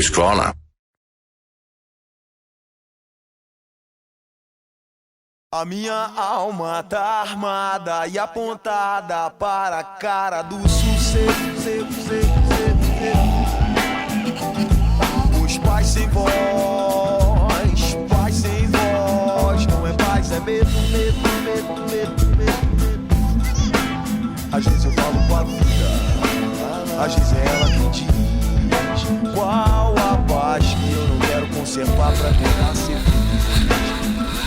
escola. A minha alma tá armada e apontada para a cara do sucesso. Os pais sem voz, paz sem voz. Não é paz, é medo, medo, medo, medo, medo, medo. Às vezes eu falo com a vida, às vezes é ela que diz qual a paz que eu não quero conservar pra tentar ser feliz.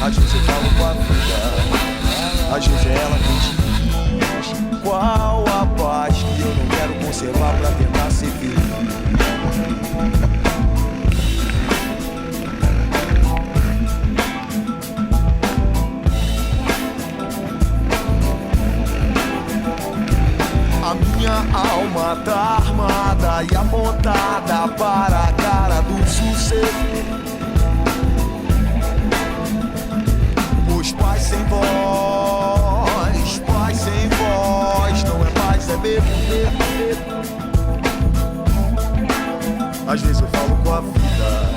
Às vezes eu falo com a vida, às vezes é ela que diz qual a paz que eu não quero conservar pra tentar ser feliz. A minha alma tá armada e apontada para a cara do sucesso. Os pais sem voz, pais sem voz. Não é paz, é medo, medo, medo. Às vezes eu falo com a vida,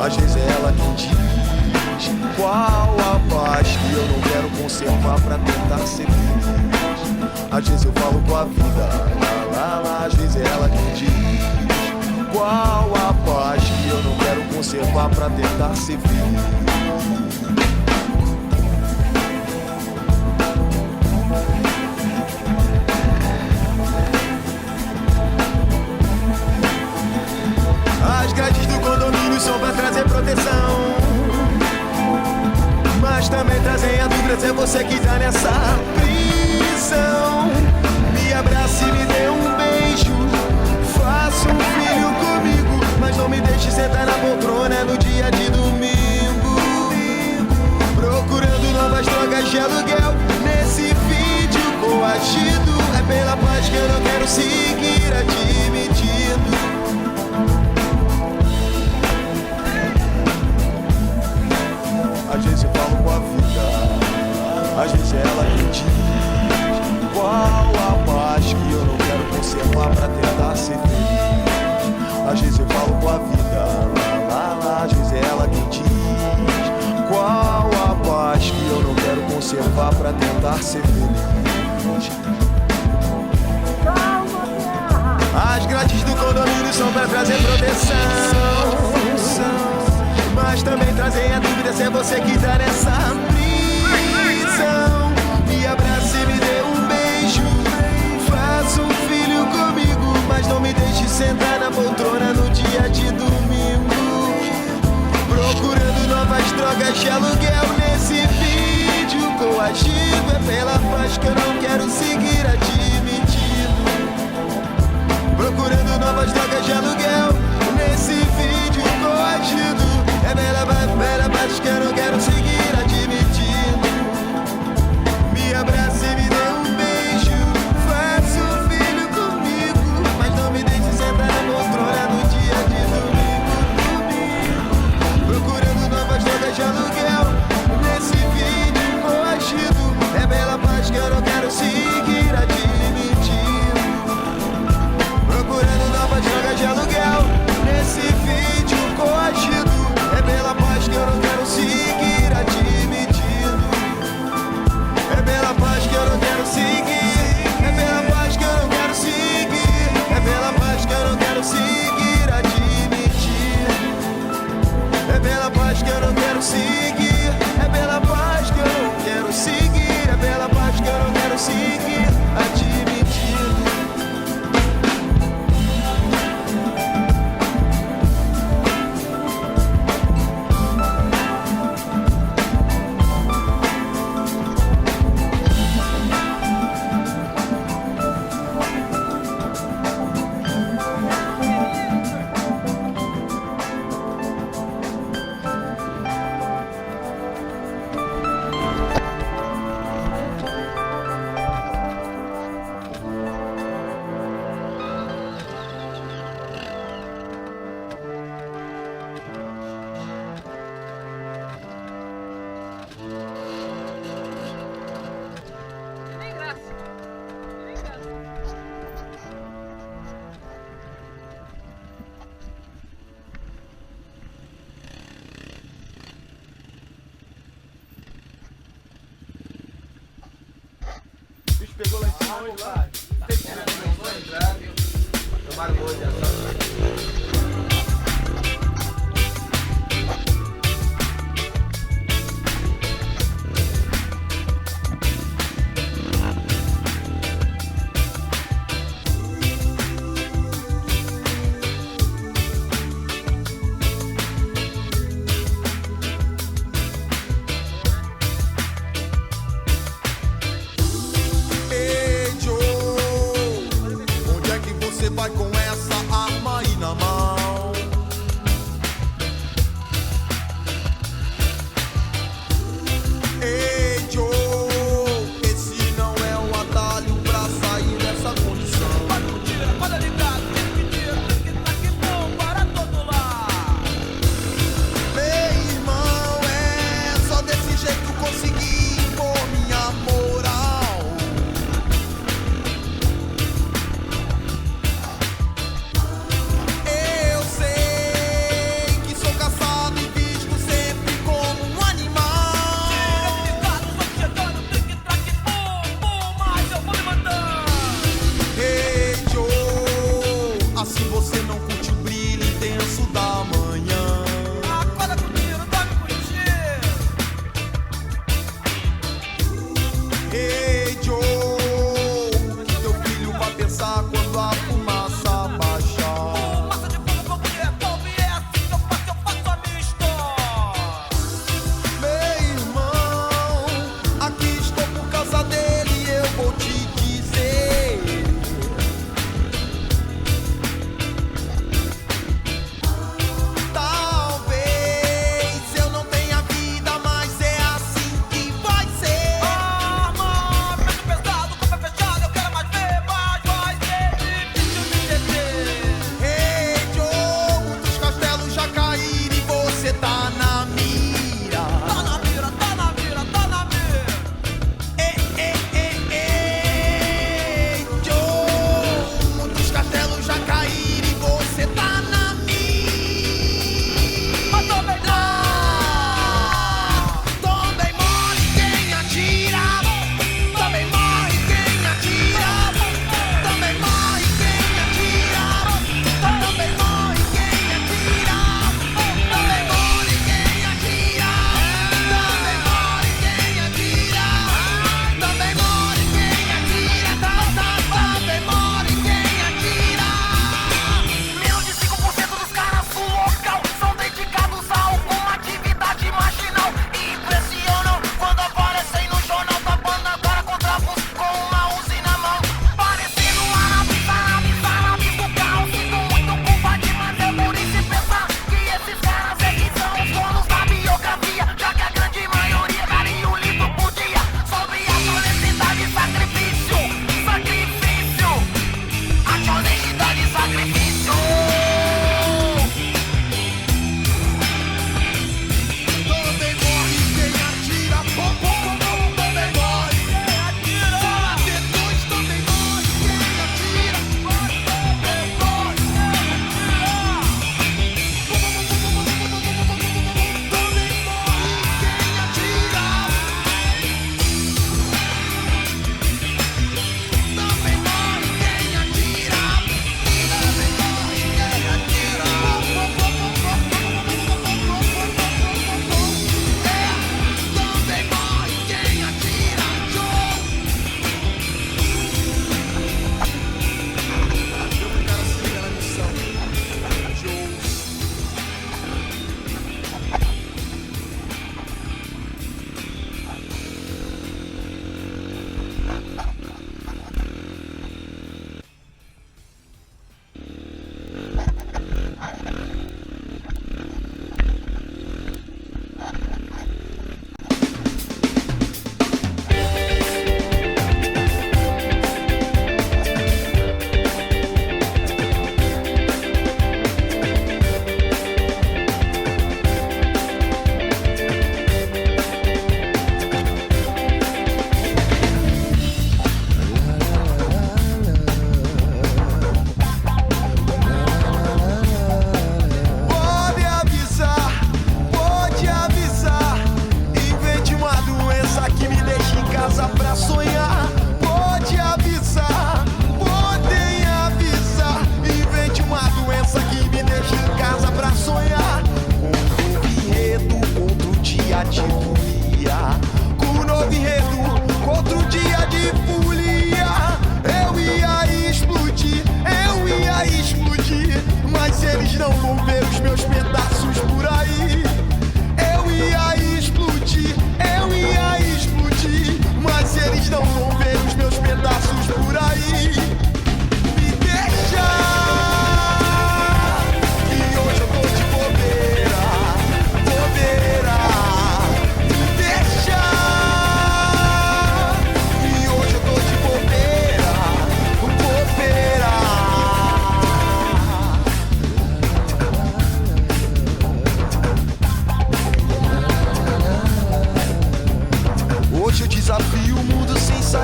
às vezes é ela que diz qual a paz que eu não quero conservar pra tentar ser feliz. Às vezes eu falo com a vida, às vezes é ela que diz qual a paz que eu não quero conservar pra tentar ser feliz. As grades do condomínio são pra trazer proteção, mas também trazem a dúvida se é você que tá nessa prisão. Me abrace e me dê um beijo, faça um filho comigo, mas não me deixe sentar na poltrona no dia de domingo, procurando novas drogas de aluguel nesse vídeo coagido. É pela paz que eu não quero seguir admitindo. Às vezes eu falo com a vida, às vezes é ela que diz qual a paz que eu não quero conservar pra tentar ser feliz. Às vezes eu falo com a vida, às vezes é ela que diz qual a paz que eu não quero conservar pra tentar ser feliz. As grades do condomínio são pra trazer proteção, mas também trazem a dúvida se é você que tá nessa prisão. Me abrace e me dê um beijo, faça um filho comigo, mas não me deixe sentar na poltrona no dia de domingo, procurando novas drogas de aluguel nesse vídeo coagido. É pela paz que eu não quero seguir admitido, procurando novas drogas de aluguel nesse vídeo coagido. É bela paz que eu não quero seguir admitido. pegou lá em cima onde lá? Ela começou a entrar, tomaram gol de ação. Vai com essa arma aí na mão. Ei, Joe, esse não é um atalho pra sair dessa condição. Pode curtir, pode ligar, tem que tira, tem que tá aqui bom para todo lado. Meu irmão, é só desse jeito consegui impor minha moral. Assim você não curte o brilho intenso da manhã. Acorda com tiro, dorme com tiro. Ei, Joe, teu filho vai pensar quando a fumaça baixar. Massa de fogo com mulher, povo, e é assim que eu faço a minha história. Meu irmão, aqui estou por causa dele e eu vou te dizer.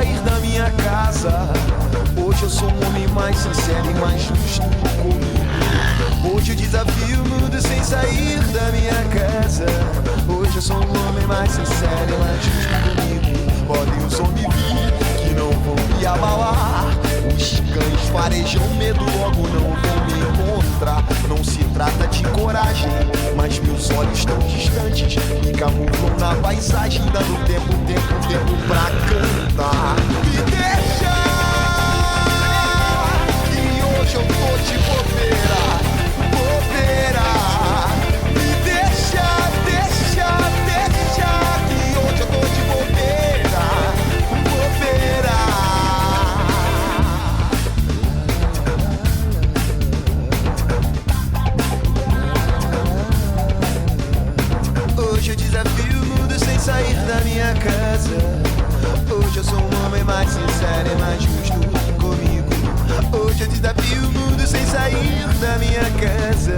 sair da minha casa. Hoje eu sou um homem mais sincero e mais justo comigo. Hoje eu desafio o mundo sem sair da minha casa. Hoje eu sou um homem mais sincero e mais justo comigo. Podem os homens vir que não vão me abalar. Os cães farejam medo, logo não vão me encontrar. Não se trata de coragem, mas meus olhos tão distantes me camuflam na paisagem, dando tempo pra cantar. Me deixa, que hoje eu tô de bobeira, bobeira. Me deixa, que hoje eu tô de bobeira, bobeira. Hoje eu desafio o mundo sem sair da minha casa. Hoje eu sou um homem mais sincero e mais justo comigo. Hoje eu desafio o mundo sem sair da minha casa.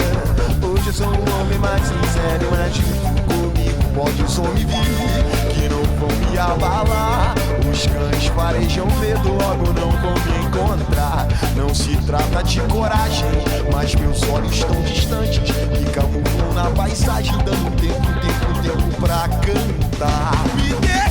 Hoje eu sou um homem mais sincero e mais justo comigo. Pode o som me vir, que não vão me abalar. Os cães farejam medo, logo não vão me encontrar. Não se trata de coragem, mas meus olhos tão distantes me camuflam na paisagem, dando tempo pra cantar. Me deixa,